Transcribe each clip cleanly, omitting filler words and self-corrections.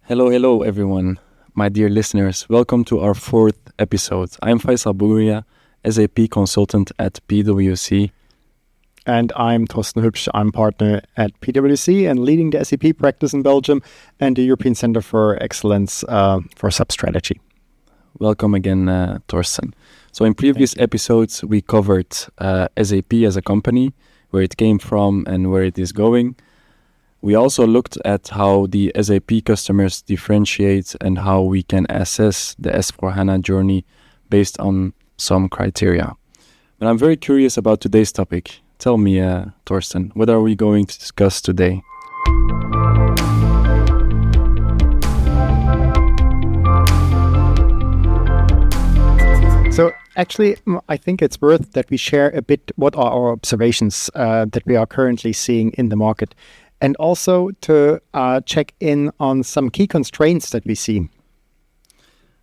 Hello, everyone, my dear listeners. Welcome to our fourth episode. I'm Faisal Bouria, SAP consultant at PwC. And I'm Thorsten Hübsch. I'm partner at PwC and leading the SAP practice in Belgium and the European Center for Excellence for SAP Strategy. Welcome again, Thorsten. So in previous episodes, we covered SAP as a company, where it came from and where it is going. We also looked at how the SAP customers differentiate and how we can assess the S4HANA journey based on some criteria. But I'm very curious about today's topic. Tell me, Thorsten, what are we going to discuss today? So actually, I think it's worth that we share a bit what are our observations that we are currently seeing in the market, and also to check in on some key constraints that we see.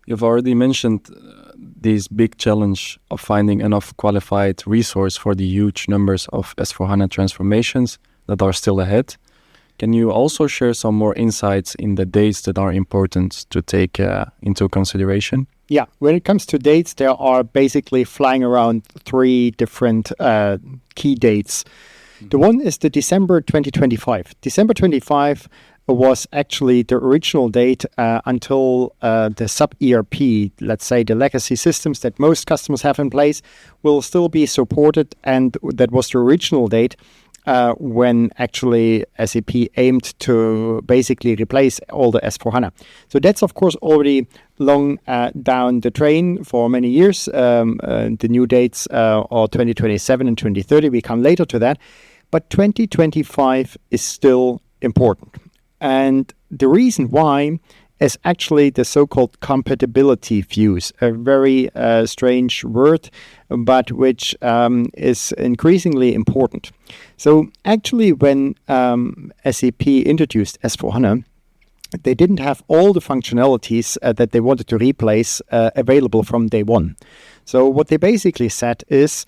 You've already mentioned this big challenge of finding enough qualified resource for the huge numbers of S4HANA transformations that are still ahead. Can you also share some more insights in the dates that are important to take into consideration? Yeah, when it comes to dates, there are basically flying around three different key dates. The one is the December 2025. December 25 was actually the original date until the SAP ERP, let's say the legacy systems that most customers have in place, will still be supported. And that was the original date when actually SAP aimed to basically replace all the S4HANA. So that's, of course, already long down the train for many years. The new dates are 2027 and 2030. We come later to that. But 2025 is still important. And the reason why is actually the so-called compatibility views, a very strange word, but which is increasingly important. So actually when SAP introduced S4HANA, they didn't have all the functionalities that they wanted to replace available from day one. So what they basically said is,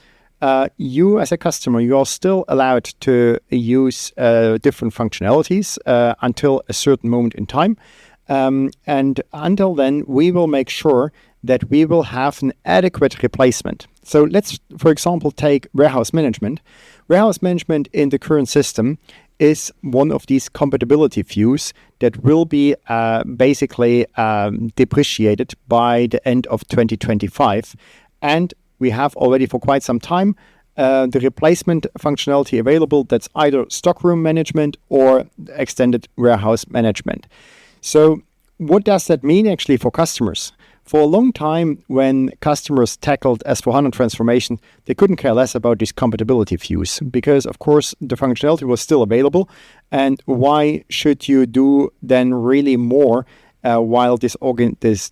you as a customer, you are still allowed to use different functionalities until a certain moment in time. And until then, we will make sure that we will have an adequate replacement. So let's, for example, take warehouse management. Warehouse management in the current system is one of these compatibility views that will be basically depreciated by the end of 2025. And we have already for quite some time the replacement functionality available that's either stockroom management or extended warehouse management. So what does that mean actually for customers? For a long time, when customers tackled S4HANA transformation, they couldn't care less about these compatibility views because, of course, the functionality was still available. And why should you do then really more while these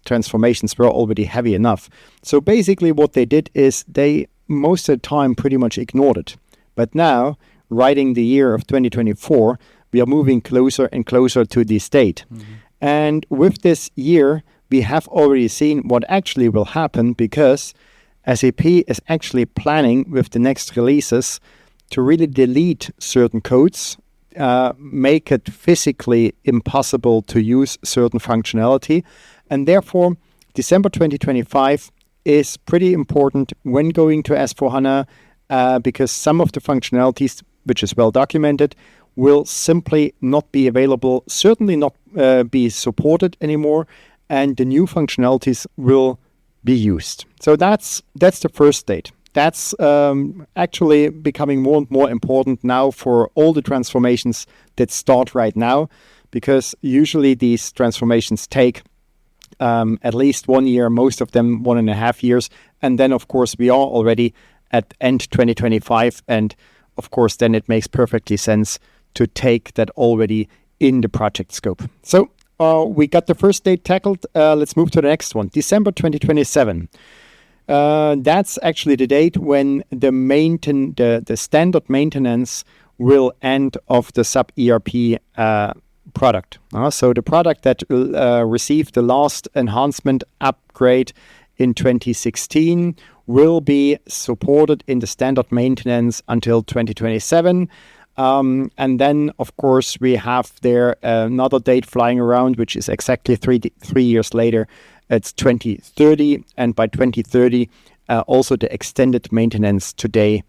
transformations were already heavy enough? So basically what they did is they most of the time pretty much ignored it. But now, writing the year of 2024, we are moving closer and closer to this date. Mm-hmm. And with this year, we have already seen what actually will happen because SAP is actually planning with the next releases to really delete certain codes, make it physically impossible to use certain functionality. And therefore, December 2025 is pretty important when going to S4HANA because some of the functionalities, which is well documented, will simply not be available, certainly not be supported anymore, and the new functionalities will be used. So that's the first date. That's actually becoming more and more important now for all the transformations that start right now, because usually these transformations take at least 1 year, most of them 1.5 years. And then, of course, we are already at end 2025. And, of course, then it makes perfectly sense to take that already in the project scope. So we got the first date tackled. Let's move to the next one, December 2027. That's actually the date when the standard maintenance will end of the SAP ERP product. So the product that received the last enhancement upgrade in 2016 will be supported in the standard maintenance until 2027. And then, of course, we have there another date flying around, which is exactly 3 years later. It's 2030. And by 2030, also the extended maintenance today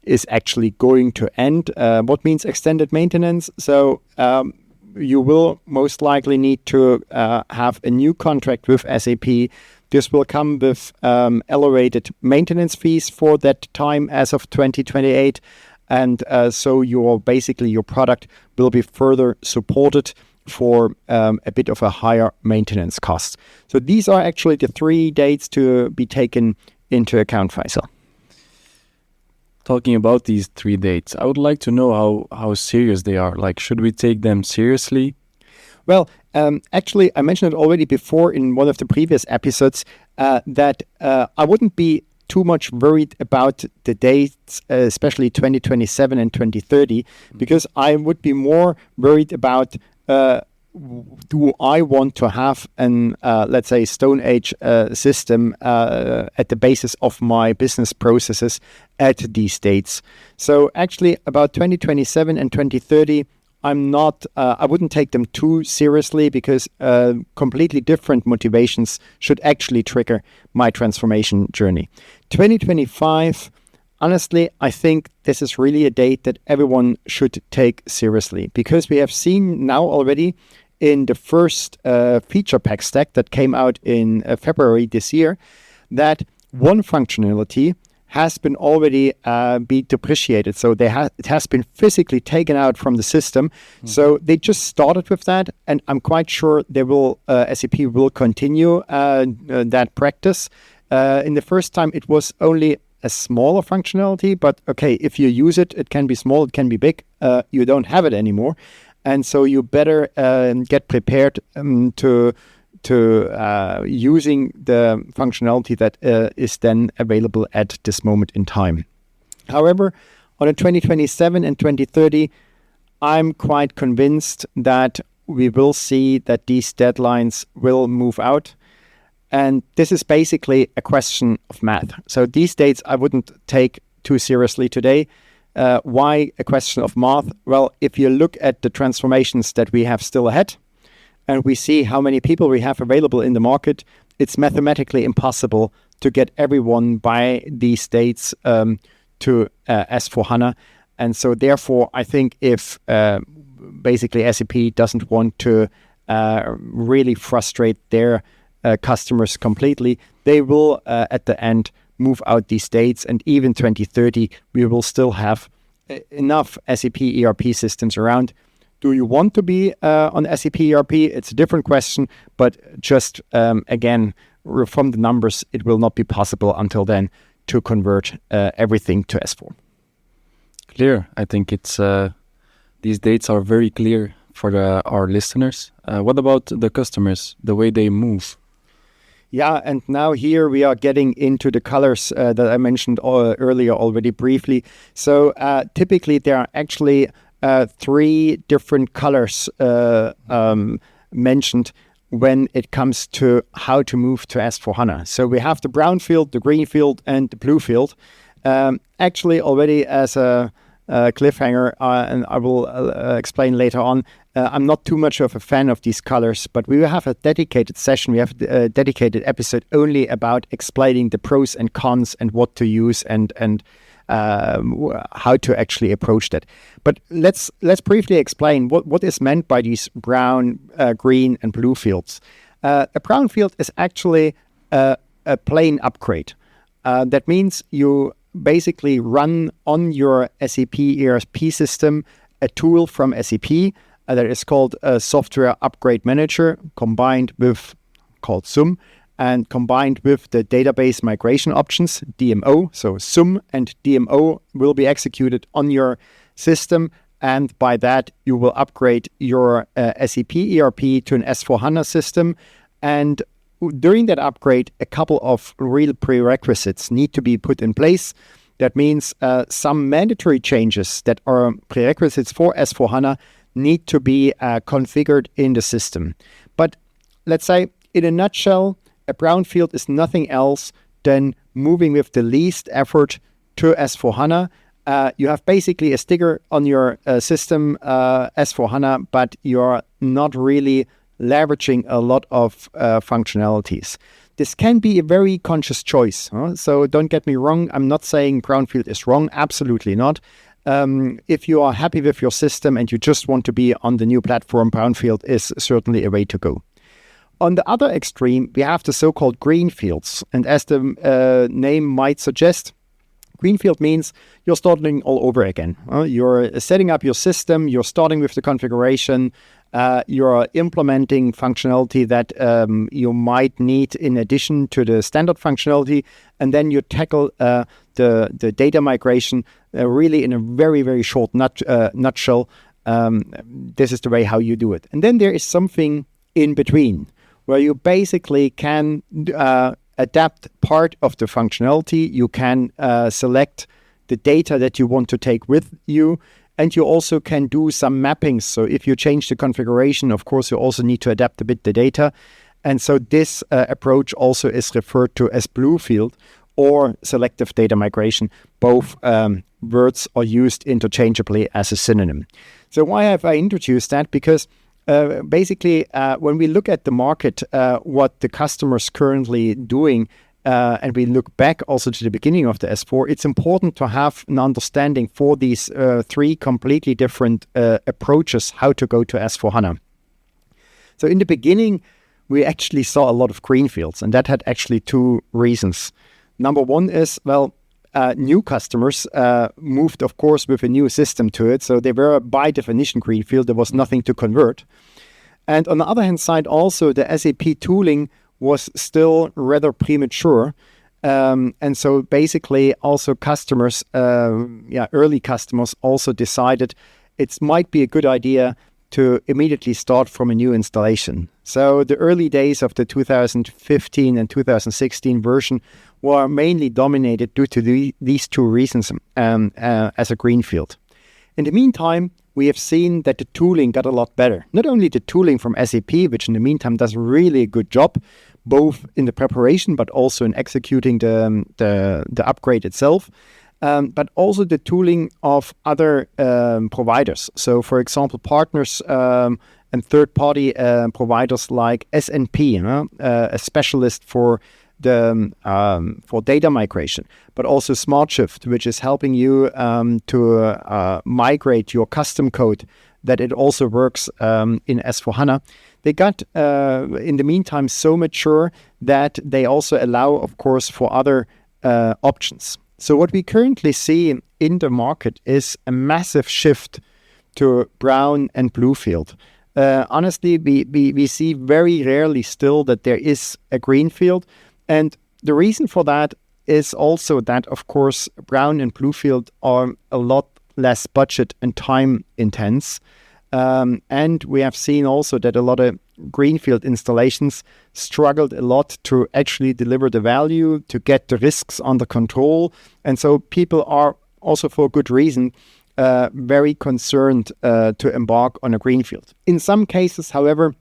is actually going to end. What means extended maintenance? So you will most likely need to have a new contract with SAP. This will come with elevated maintenance fees for that time as of 2028. And so your product will be further supported for a bit of a higher maintenance cost. So these are actually the 3 dates to be taken into account, Faisal. Talking about these 3 dates, I would like to know how serious they are. Like, should we take them seriously? Well, actually, I mentioned it already before in one of the previous episodes that I wouldn't be too much worried about the dates, especially 2027 and 2030, because I would be more worried about do I want to have an, let's say, Stone Age system at the basis of my business processes at these dates. So actually, about 2027 and 2030, I wouldn't take them too seriously because completely different motivations should actually trigger my transformation journey. 2025, honestly, I think this is really a date that everyone should take seriously because we have seen now already in the first feature pack stack that came out in February this year that one functionality has been already be depreciated. So it has been physically taken out from the system. Mm-hmm. So they just started with that, and I'm quite sure they will SAP will continue that practice. In the first time, it was only a smaller functionality, but okay, if you use it, it can be small, it can be big. You don't have it anymore, and so you better get prepared to using the functionality that is then available at this moment in time. However, on a 2027 and 2030, I'm quite convinced that we will see that these deadlines will move out. And this is basically a question of math. So these dates I wouldn't take too seriously today. Why a question of math? Well, if you look at the transformations that we have still ahead, and we see how many people we have available in the market, it's mathematically impossible to get everyone by these dates to S/4HANA. And so therefore, I think if basically SAP doesn't want to really frustrate their customers completely, they will at the end move out these dates. And even 2030, we will still have enough SAP ERP systems around. Do you want to be on SAP ERP? It's a different question, but just again, from the numbers, it will not be possible until then to convert everything to S4. Clear. I think it's these dates are very clear for our listeners. What about the customers, the way they move? Yeah, and now here we are getting into the colors that I mentioned earlier already briefly. So typically there are actually 3 different colors mentioned when it comes to how to move to S/4HANA. So we have the Brownfield, the Greenfield, and the Bluefield. Actually, already as a cliffhanger, and I will explain later on, I'm not too much of a fan of these colors, but we will have a dedicated session. We have a dedicated episode only about explaining the pros and cons and what to use and how to actually approach that. But let's briefly explain what is meant by these brown, green, and blue fields. A brownfield is actually a plain upgrade. That means you basically run on your SAP ERP system a tool from SAP that is called a Software Upgrade Manager, called SUM, and combined with the database migration options, DMO. So SUM and DMO will be executed on your system, and by that you will upgrade your SAP ERP to an S/4HANA system. And during that upgrade, a couple of real prerequisites need to be put in place. That means some mandatory changes that are prerequisites for S/4HANA need to be configured in the system. But let's say, in a nutshell, a brownfield is nothing else than moving with the least effort to S/4HANA you have basically a sticker on your system, S4HANA, but you're not really leveraging a lot of functionalities. This can be a very conscious choice. So don't get me wrong. I'm not saying Brownfield is wrong. Absolutely not. If you are happy with your system and you just want to be on the new platform, Brownfield is certainly a way to go. On the other extreme, we have the so-called Greenfields. And as the name might suggest, Greenfield means you're starting all over again. You're setting up your system, you're starting with the configuration, you're implementing functionality that you might need in addition to the standard functionality, and then you tackle the data migration really in a very, very short nutshell. This is the way how you do it. And then there is something in between, where you basically can adapt part of the functionality. You can select the data that you want to take with you, and you also can do some mappings. So if you change the configuration, of course, you also need to adapt a bit the data. And so this approach also is referred to as Bluefield or selective data migration. Both words are used interchangeably as a synonym. So why have I introduced that? Because basically, when we look at the market, what the customers currently doing, and we look back also to the beginning of the S4, it's important to have an understanding for these three completely different approaches how to go to S4HANA. So in the beginning, we actually saw a lot of greenfields, and that had actually two reasons. Number one is, new customers moved, of course, with a new system to it. So they were, by definition, greenfield. There was nothing to convert. And on the other hand side, also, the SAP tooling was still rather premature. And so basically, also customers, early customers also decided it might be a good idea to immediately start from a new installation. So the early days of the 2015 and 2016 version were mainly dominated due to these two reasons as a greenfield. In the meantime, we have seen that the tooling got a lot better. Not only the tooling from SAP, which in the meantime does really a good job, both in the preparation but also in executing the upgrade itself, but also the tooling of other providers. So, for example, partners and third-party providers like SNP, a specialist for data migration, but also SmartShift, which is helping you to migrate your custom code, that it also works in S4HANA. They got, in the meantime, so mature that they also allow, of course, for other options. So what we currently see in the market is a massive shift to Brown and Bluefield. Honestly, we see very rarely still that there is a greenfield. And the reason for that is also that, of course, Brown and Bluefield are a lot less budget and time intense. And we have seen also that a lot of greenfield installations struggled a lot to actually deliver the value, to get the risks under control. And so people are also, for good reason, very concerned to embark on a greenfield. In some cases, however,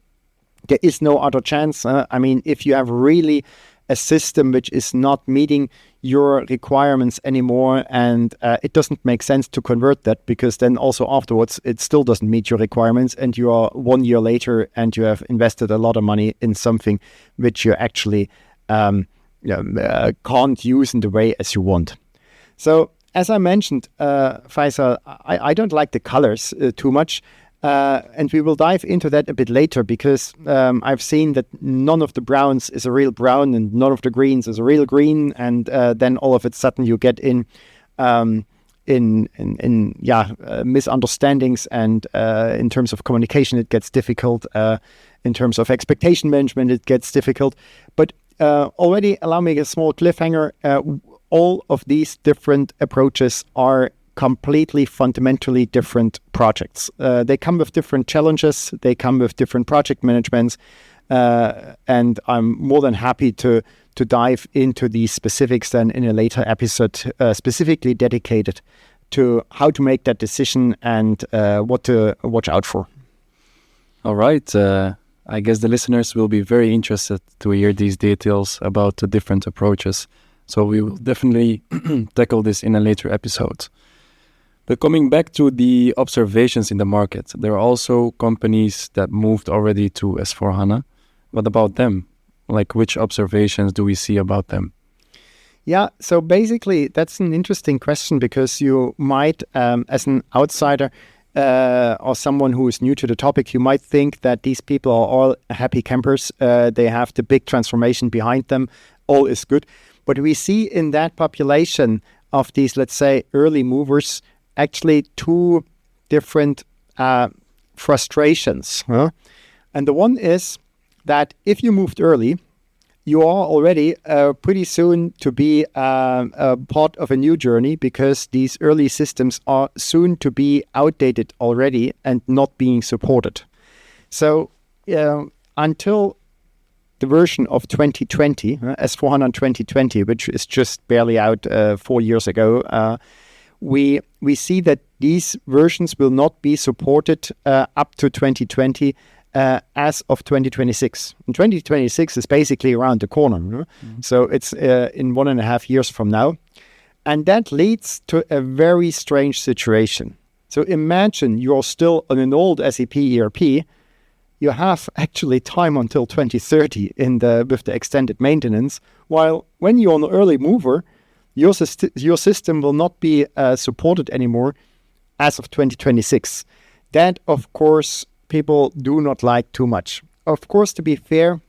there is no other chance. If you have really a system which is not meeting your requirements anymore, and it doesn't make sense to convert that, because then also afterwards it still doesn't meet your requirements, and you are 1 year later and you have invested a lot of money in something which you actually can't use in the way as you want. So as I mentioned, Faisal, I don't like the colors too much. And we will dive into that a bit later, because I've seen that none of the browns is a real brown and none of the greens is a real green, and then all of a sudden you get in misunderstandings, and in terms of communication it gets difficult. In terms of expectation management it gets difficult. But already allow me a small cliffhanger. All of these different approaches are completely fundamentally different projects. They come with different challenges, they come with different project managements, and I'm more than happy to dive into these specifics then in a later episode, specifically dedicated to how to make that decision and what to watch out for. All right. I guess the listeners will be very interested to hear these details about the different approaches. So we will definitely tackle this in a later episode. But coming back to the observations in the market, there are also companies that moved already to S4HANA. What about them? Like, which observations do we see about them? Yeah, so basically that's an interesting question, because you might, as an outsider or someone who is new to the topic, you might think that these people are all happy campers. They have the big transformation behind them. All is good. But we see in that population of these, let's say, early movers, actually two different frustrations. And the one is that if you moved early, you are already pretty soon to be a part of a new journey, because these early systems are soon to be outdated already and not being supported. So until the version of 2020, S4HANA 2020, which is just barely out 4 years ago, we see that these versions will not be supported up to 2020 as of 2026. And 2026 is basically around the corner. Mm-hmm. So it's in 1.5 years from now. And that leads to a very strange situation. So imagine you're still on an old SAP ERP. You have actually time until 2030 with the extended maintenance, while when you're an early mover, your system will not be supported anymore as of 2026. That, of course, people do not like too much. Of course, to be fair,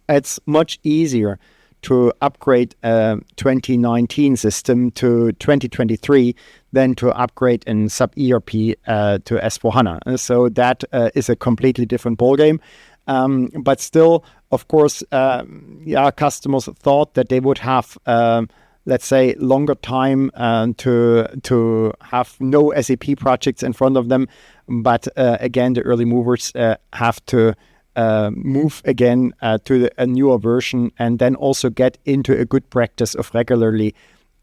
it's much easier to upgrade a 2019 system to 2023 than to upgrade in SAP ERP to S4HANA. So that is a completely different ballgame. But still, of course, customers thought that they would have let's say, longer time to have no SAP projects in front of them. But again, the early movers have to move again to a newer version, and then also get into a good practice of regularly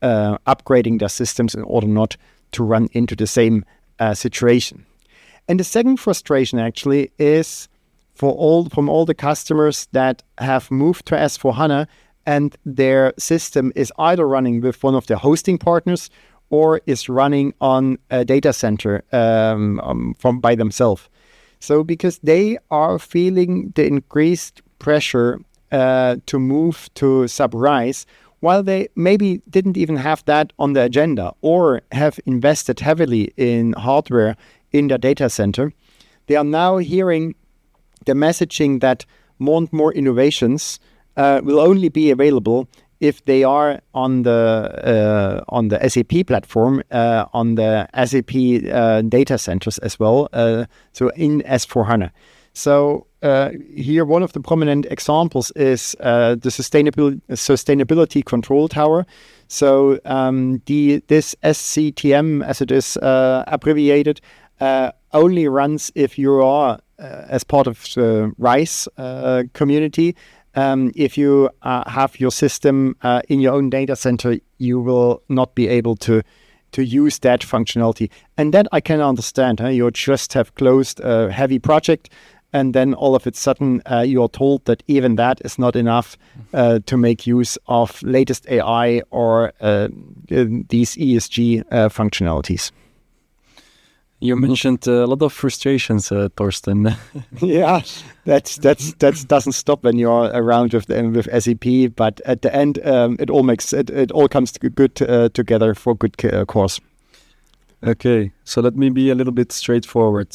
upgrading their systems in order not to run into the same situation. And the second frustration actually is from all the customers that have moved to S4HANA, and their system is either running with one of their hosting partners or is running on a data center by themselves. So because they are feeling the increased pressure to move to SAP RISE, while they maybe didn't even have that on the agenda or have invested heavily in hardware in their data center, they are now hearing the messaging that more and more innovations will only be available if they are on the SAP platform, on the SAP data centers as well, so in S4HANA. So here one of the prominent examples is the sustainability control tower. So this SCTM, as it is abbreviated, only runs if you are as part of the RISE community. If you have your system in your own data center, you will not be able to use that functionality. And that I can understand. You just have closed a heavy project, and then all of a sudden you are told that even that is not enough to make use of latest AI or these ESG functionalities. You mentioned a lot of frustrations, Thorsten. Yeah, that doesn't stop when you're around with SAP. But at the end, it all comes good together for good course. Okay, so let me be a little bit straightforward.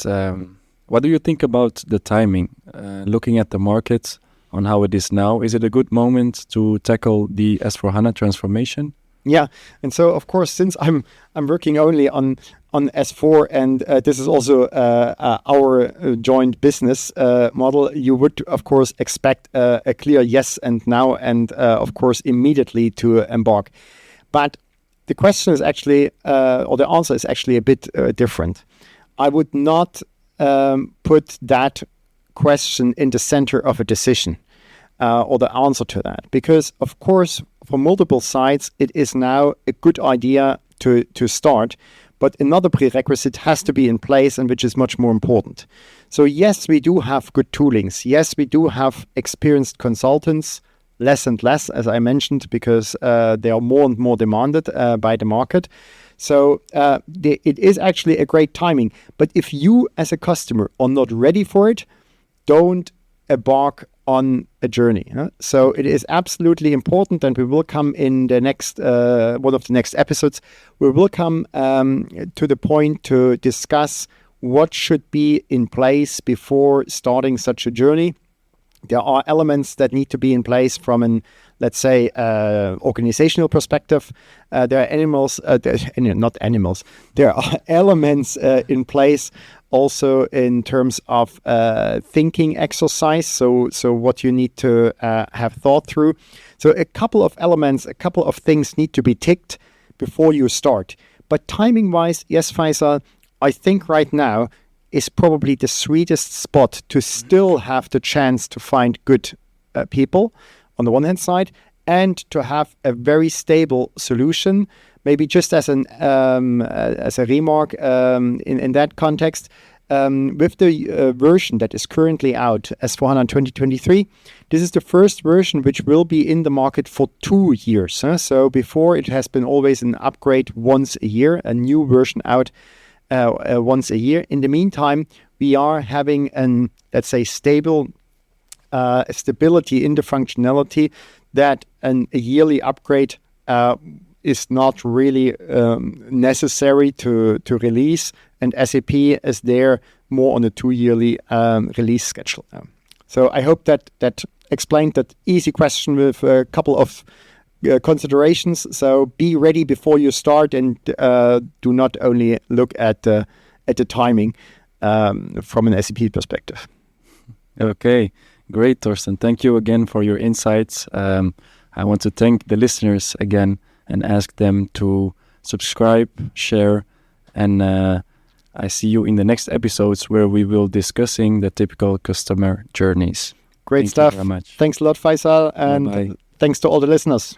What do you think about the timing? Looking at the market on how it is now, is it a good moment to tackle the S4HANA transformation? Yeah, and so of course, since I'm working only on S4, and this is also our joint business model, you would of course expect a clear yes and now, and of course immediately to embark. But the question is actually, or the answer is actually a bit different. I would not put that question in the center of a decision. Or the answer to that, because of course from multiple sides it is now a good idea to start, but another prerequisite has to be in place, and which is much more important. So yes, we do have good toolings. Yes, we do have experienced consultants, less and less, as I mentioned, because they are more and more demanded by the market. So it is actually a great timing. But if you as a customer are not ready for it, don't embark on a journey. So it is absolutely important, and we will come in the next one of the next episodes. We will come to the point to discuss what should be in place before starting such a journey. There are elements that need to be in place from an, let's say, organizational perspective. There are not animals. There are elements in place also in terms of thinking exercise. So what you need to have thought through. So a couple of elements, a couple of things need to be ticked before you start. But timing-wise, yes, Faisal, I think right now is probably the sweetest spot to still have the chance to find good people on the one hand side, and to have a very stable solution. Maybe just as a remark in that context, with the version that is currently out, S/4HANA 2023, this is the first version which will be in the market for 2 years. So before, it has been always an upgrade once a year, a new version out once a year. In the meantime, we are having let's say, stability in the functionality that a yearly upgrade is not really necessary to release, and SAP is there more on a 2-yearly release schedule now. So I hope that explained that easy question with a couple of considerations. So be ready before you start, and do not only look at the timing from an SAP perspective. Okay, great, Torsten. Thank you again for your insights. I want to thank the listeners again and ask them to subscribe, share, and I see you in the next episodes where we will discussing the typical customer journeys. Great stuff. Thank you very much. Thanks a lot, Faisal, and Bye-bye. thanks to all the listeners.